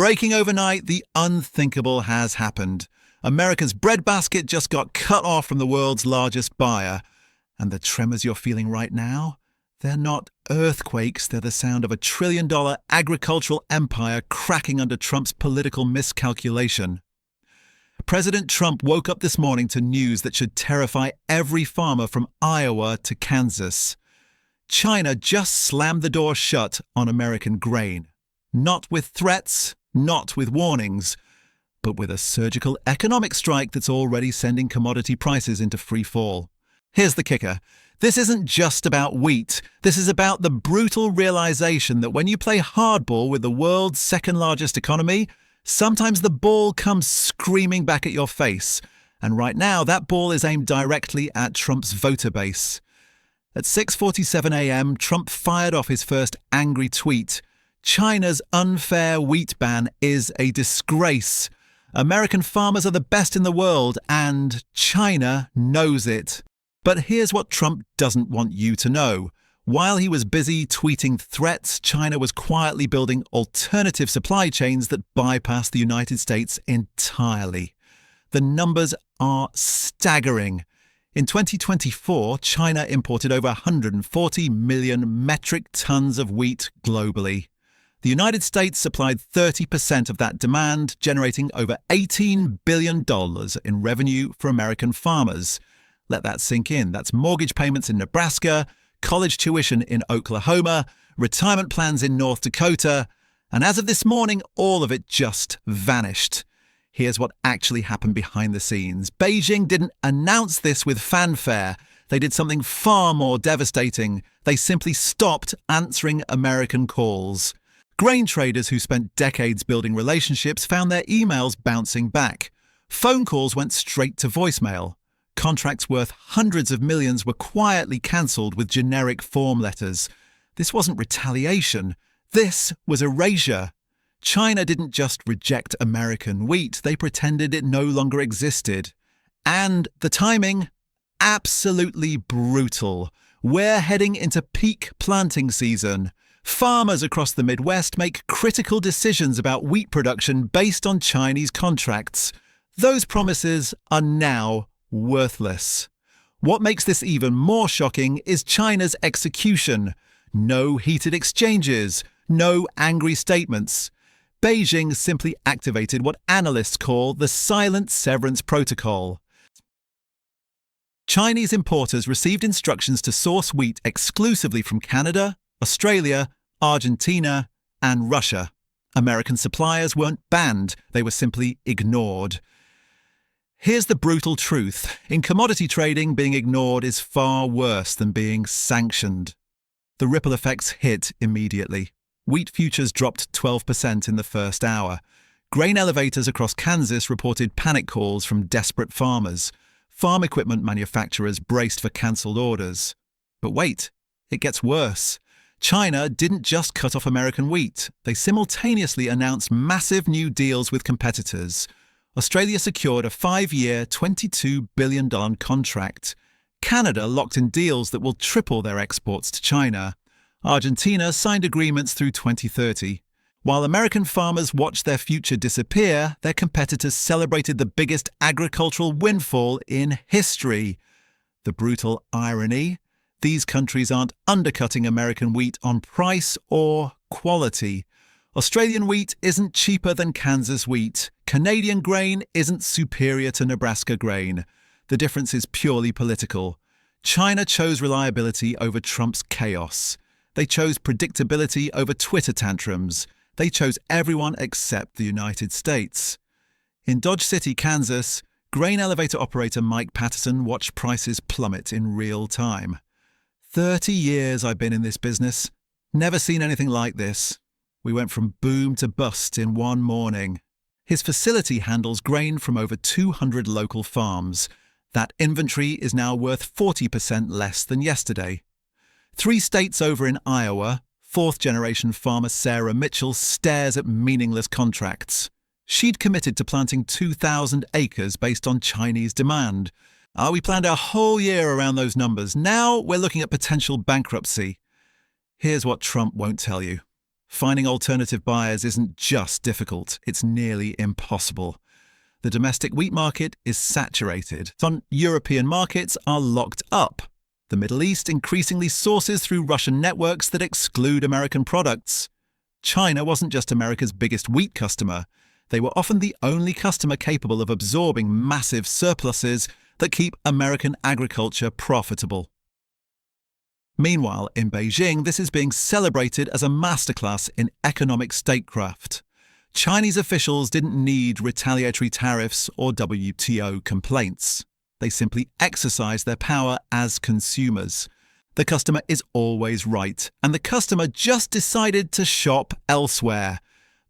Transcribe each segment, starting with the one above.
Breaking overnight, the unthinkable has happened. America's breadbasket just got cut off from the world's largest buyer. And the tremors you're feeling right now? They're not earthquakes, they're the sound of a trillion-dollar agricultural empire cracking under Trump's political miscalculation. President Trump woke up this morning to news that should terrify every farmer from Iowa to Kansas. China just slammed the door shut on American grain. Not with threats, not with warnings, but with a surgical economic strike that's already sending commodity prices into free fall. Here's the kicker. This isn't just about wheat. This is about the brutal realization that when you play hardball with the world's second largest economy, sometimes the ball comes screaming back at your face. And right now, that ball is aimed directly at Trump's voter base. At 6:47 a.m., Trump fired off his first angry tweet. China's unfair wheat ban is a disgrace. American farmers are the best in the world, and China knows it. But here's what Trump doesn't want you to know. While he was busy tweeting threats, China was quietly building alternative supply chains that bypass the United States entirely. The numbers are staggering. In 2024, China imported over 140 million metric tons of wheat globally. The United States supplied 30% of that demand, generating over $18 billion in revenue for American farmers. Let that sink in. That's mortgage payments in Nebraska, college tuition in Oklahoma, retirement plans in North Dakota, and as of this morning, all of it just vanished. Here's what actually happened behind the scenes. Beijing didn't announce this with fanfare. They did something far more devastating. They simply stopped answering American calls. Grain traders who spent decades building relationships found their emails bouncing back. Phone calls went straight to voicemail. Contracts worth hundreds of millions were quietly cancelled with generic form letters. This wasn't retaliation. This was erasure. China didn't just reject American wheat, they pretended it no longer existed. And the timing? Absolutely brutal. We're heading into peak planting season. Farmers across the Midwest make critical decisions about wheat production based on Chinese contracts. Those promises are now worthless. What makes this even more shocking is China's execution. No heated exchanges, no angry statements. Beijing simply activated what analysts call the silent severance protocol. Chinese importers received instructions to source wheat exclusively from Canada, Australia, Argentina, and Russia. American suppliers weren't banned, they were simply ignored. Here's the brutal truth. In commodity trading, being ignored is far worse than being sanctioned. The ripple effects hit immediately. Wheat futures dropped 12% in the first hour. Grain elevators across Kansas reported panic calls from desperate farmers. Farm equipment manufacturers braced for cancelled orders. But wait, it gets worse. China didn't just cut off American wheat. They simultaneously announced massive new deals with competitors. Australia secured a 5-year, $22 billion contract. Canada locked in deals that will triple their exports to China. Argentina signed agreements through 2030. While American farmers watched their future disappear, their competitors celebrated the biggest agricultural windfall in history. The brutal irony? These countries aren't undercutting American wheat on price or quality. Australian wheat isn't cheaper than Kansas wheat. Canadian grain isn't superior to Nebraska grain. The difference is purely political. China chose reliability over Trump's chaos. They chose predictability over Twitter tantrums. They chose everyone except the United States. In Dodge City, Kansas, grain elevator operator Mike Patterson watched prices plummet in real time. 30 years I've been in this business. Never seen anything like this. We went from boom to bust in one morning. His facility handles grain from over 200 local farms. That inventory is now worth 40% less than yesterday. 3 states over in Iowa, fourth-generation farmer Sarah Mitchell stares at meaningless contracts. She'd committed to planting 2,000 acres based on Chinese demand. We planned our whole year around those numbers. Now we're looking at potential bankruptcy. Here's what Trump won't tell you. Finding alternative buyers isn't just difficult, it's nearly impossible. The domestic wheat market is saturated. Some European markets are locked up. The Middle East increasingly sources through Russian networks that exclude American products. China wasn't just America's biggest wheat customer. They were often the only customer capable of absorbing massive surpluses that keep American agriculture profitable. Meanwhile, in Beijing, this is being celebrated as a masterclass in economic statecraft. Chinese officials didn't need retaliatory tariffs or WTO complaints. They simply exercise their power as consumers. The customer is always right, and the customer just decided to shop elsewhere.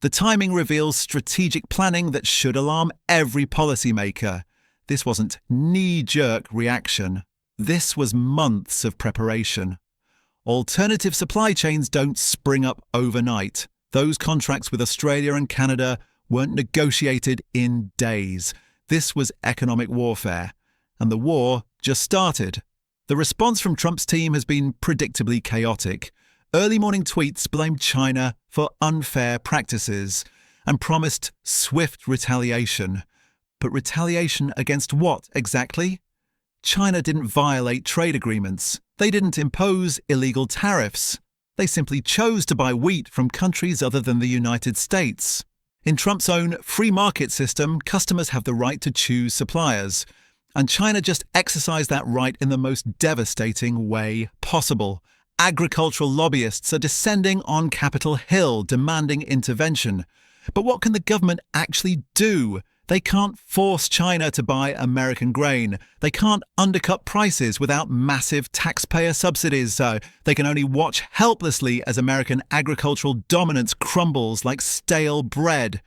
The timing reveals strategic planning that should alarm every policymaker. This wasn't knee-jerk reaction. This was months of preparation. Alternative supply chains don't spring up overnight. Those contracts with Australia and Canada weren't negotiated in days. This was economic warfare. And the war just started. The response from Trump's team has been predictably chaotic. Early morning tweets blamed China for unfair practices and promised swift retaliation. But retaliation against what exactly? China didn't violate trade agreements. They didn't impose illegal tariffs. They simply chose to buy wheat from countries other than the United States. In Trump's own free market system, customers have the right to choose suppliers. And China just exercised that right in the most devastating way possible. Agricultural lobbyists are descending on Capitol Hill demanding intervention. But what can the government actually do? They can't force China to buy American grain. They can't undercut prices without massive taxpayer subsidies. So they can only watch helplessly as American agricultural dominance crumbles like stale bread.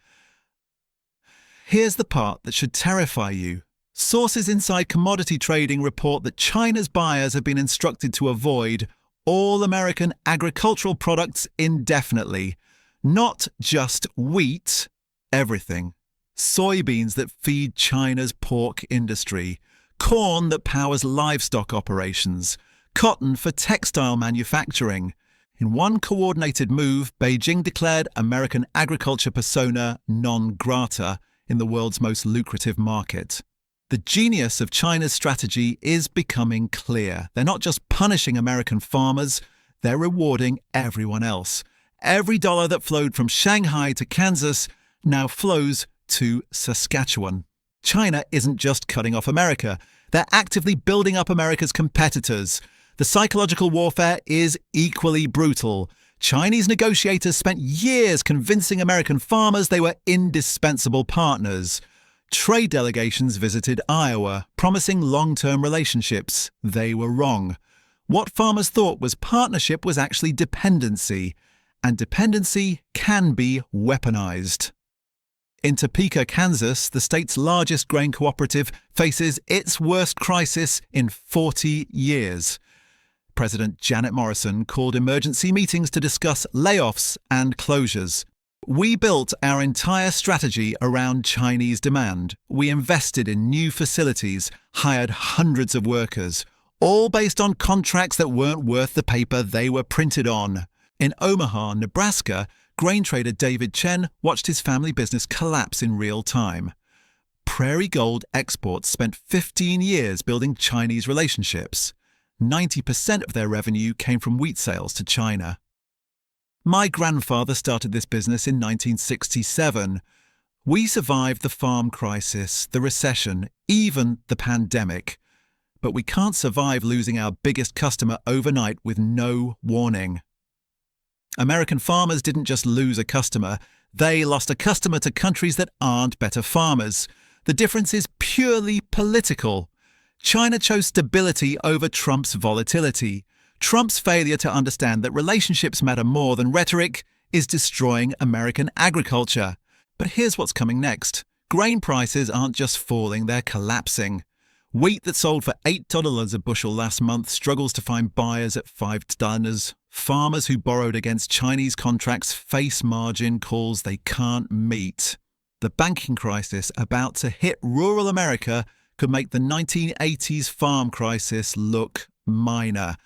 Here's the part that should terrify you. Sources inside commodity trading report that China's buyers have been instructed to avoid all American agricultural products indefinitely. Not just wheat, everything. Soybeans that feed China's pork industry, corn that powers livestock operations, cotton for textile manufacturing. In one coordinated move, Beijing declared American agriculture persona non grata in the world's most lucrative market. The genius of China's strategy is becoming clear. They're not just punishing American farmers, they're rewarding everyone else. Every dollar that flowed from Shanghai to Kansas now flows to Saskatchewan. China isn't just cutting off America, they're actively building up America's competitors. The psychological warfare is equally brutal. Chinese negotiators spent years convincing American farmers they were indispensable partners. Trade delegations visited Iowa, promising long-term relationships. They were wrong. What farmers thought was partnership was actually dependency, and dependency can be weaponized. In Topeka, Kansas, the state's largest grain cooperative faces its worst crisis in 40 years. President Janet Morrison called emergency meetings to discuss layoffs and closures. We built our entire strategy around Chinese demand. We invested in new facilities, hired hundreds of workers, all based on contracts that weren't worth the paper they were printed on. In Omaha, Nebraska, grain trader David Chen watched his family business collapse in real time. Prairie Gold Exports spent 15 years building Chinese relationships. 90% of their revenue came from wheat sales to China. My grandfather started this business in 1967. We survived the farm crisis, the recession, even the pandemic. But we can't survive losing our biggest customer overnight with no warning. American farmers didn't just lose a customer, they lost a customer to countries that aren't better farmers. The difference is purely political. China chose stability over Trump's volatility. Trump's failure to understand that relationships matter more than rhetoric is destroying American agriculture. But here's what's coming next. Grain prices aren't just falling, they're collapsing. Wheat that sold for $8 a bushel last month struggles to find buyers at $5. Farmers who borrowed against Chinese contracts face margin calls they can't meet. The banking crisis about to hit rural America could make the 1980s farm crisis look minor.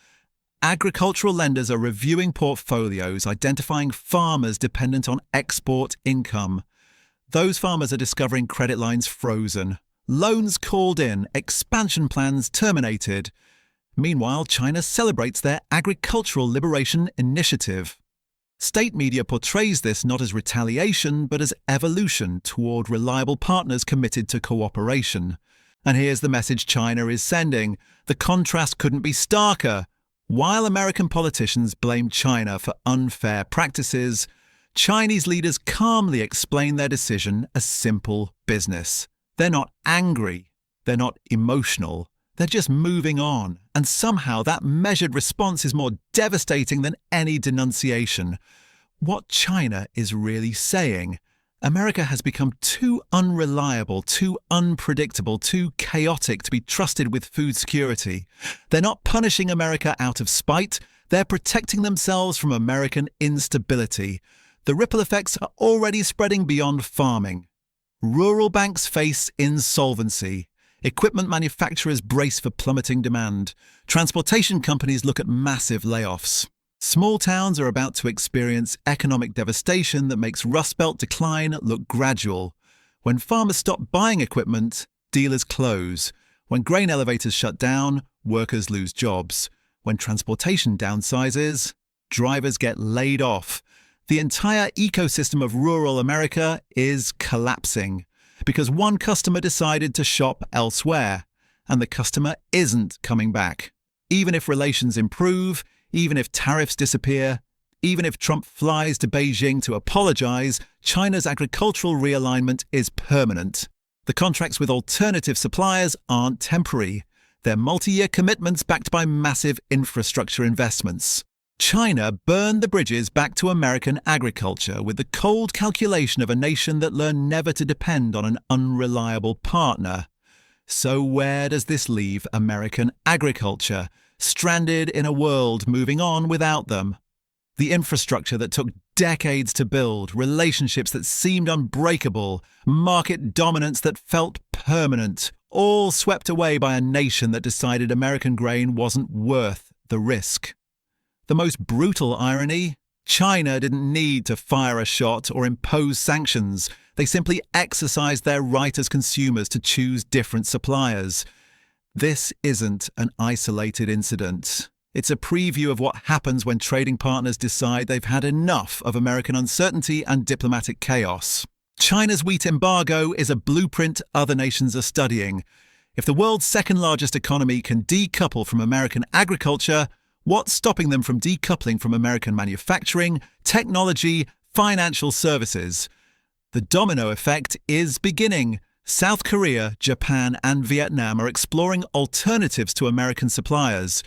Agricultural lenders are reviewing portfolios, identifying farmers dependent on export income. Those farmers are discovering credit lines frozen, loans called in, expansion plans terminated. Meanwhile, China celebrates their agricultural liberation initiative. State media portrays this not as retaliation, but as evolution toward reliable partners committed to cooperation. And here's the message China is sending. The contrast couldn't be starker. While American politicians blame China for unfair practices, Chinese leaders calmly explain their decision as simple business. They're not angry. They're not emotional. They're just moving on. And somehow that measured response is more devastating than any denunciation. What China is really saying: America has become too unreliable, too unpredictable, too chaotic to be trusted with food security. They're not punishing America out of spite. They're protecting themselves from American instability. The ripple effects are already spreading beyond farming. Rural banks face insolvency. Equipment manufacturers brace for plummeting demand. Transportation companies look at massive layoffs. Small towns are about to experience economic devastation that makes Rust Belt decline look gradual. When farmers stop buying equipment, dealers close. When grain elevators shut down, workers lose jobs. When transportation downsizes, drivers get laid off. The entire ecosystem of rural America is collapsing because one customer decided to shop elsewhere, and the customer isn't coming back. Even if relations improve, even if tariffs disappear, even if Trump flies to Beijing to apologize, China's agricultural realignment is permanent. The contracts with alternative suppliers aren't temporary. They're multi-year commitments backed by massive infrastructure investments. China burned the bridges back to American agriculture with the cold calculation of a nation that learned never to depend on an unreliable partner. So where does this leave American agriculture, stranded in a world moving on without them? The infrastructure that took decades to build, relationships that seemed unbreakable, market dominance that felt permanent, all swept away by a nation that decided American grain wasn't worth the risk. The most brutal irony: China didn't need to fire a shot or impose sanctions. They simply exercised their right as consumers to choose different suppliers. This isn't an isolated incident. It's a preview of what happens when trading partners decide they've had enough of American uncertainty and diplomatic chaos. China's wheat embargo is a blueprint other nations are studying. If the world's second-largest economy can decouple from American agriculture, what's stopping them from decoupling from American manufacturing, technology, financial services? The domino effect is beginning. South Korea, Japan, and Vietnam are exploring alternatives to American suppliers.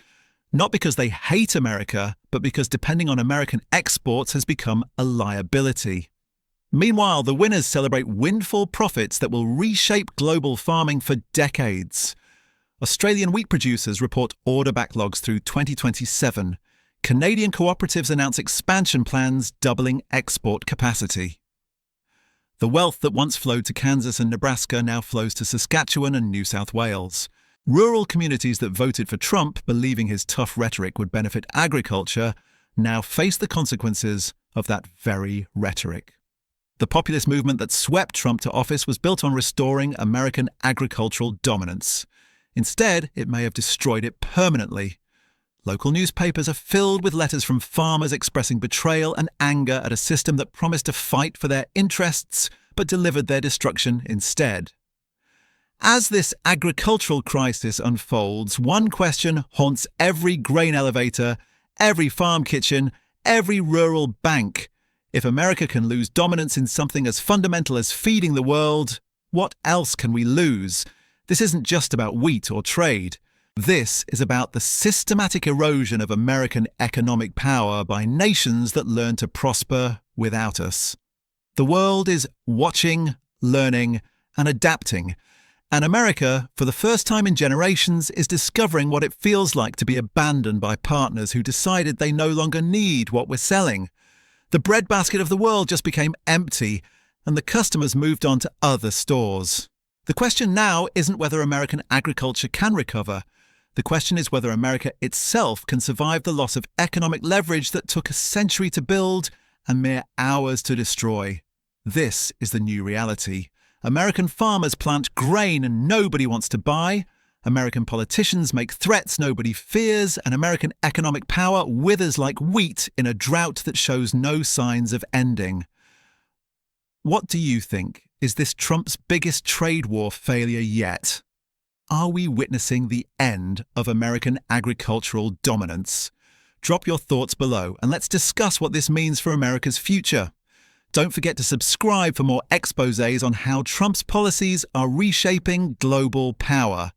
Not because they hate America, but because depending on American exports has become a liability. Meanwhile, the winners celebrate windfall profits that will reshape global farming for decades. Australian wheat producers report order backlogs through 2027. Canadian cooperatives announce expansion plans doubling export capacity. The wealth that once flowed to Kansas and Nebraska now flows to Saskatchewan and New South Wales. Rural communities that voted for Trump, believing his tough rhetoric would benefit agriculture, now face the consequences of that very rhetoric. The populist movement that swept Trump to office was built on restoring American agricultural dominance. Instead, it may have destroyed it permanently. Local newspapers are filled with letters from farmers expressing betrayal and anger at a system that promised to fight for their interests but delivered their destruction instead. As this agricultural crisis unfolds, one question haunts every grain elevator, every farm kitchen, every rural bank. If America can lose dominance in something as fundamental as feeding the world, what else can we lose? This isn't just about wheat or trade. This is about the systematic erosion of American economic power by nations that learn to prosper without us. The world is watching, learning, and adapting. And America, for the first time in generations, is discovering what it feels like to be abandoned by partners who decided they no longer need what we're selling. The breadbasket of the world just became empty, and the customers moved on to other stores. The question now isn't whether American agriculture can recover. The question is whether America itself can survive the loss of economic leverage that took a century to build and mere hours to destroy. This is the new reality. American farmers plant grain nobody wants to buy. American politicians make threats nobody fears, and American economic power withers like wheat in a drought that shows no signs of ending. What do you think? Is this Trump's biggest trade war failure yet? Are we witnessing the end of American agricultural dominance? Drop your thoughts below and let's discuss what this means for America's future. Don't forget to subscribe for more exposés on how Trump's policies are reshaping global power.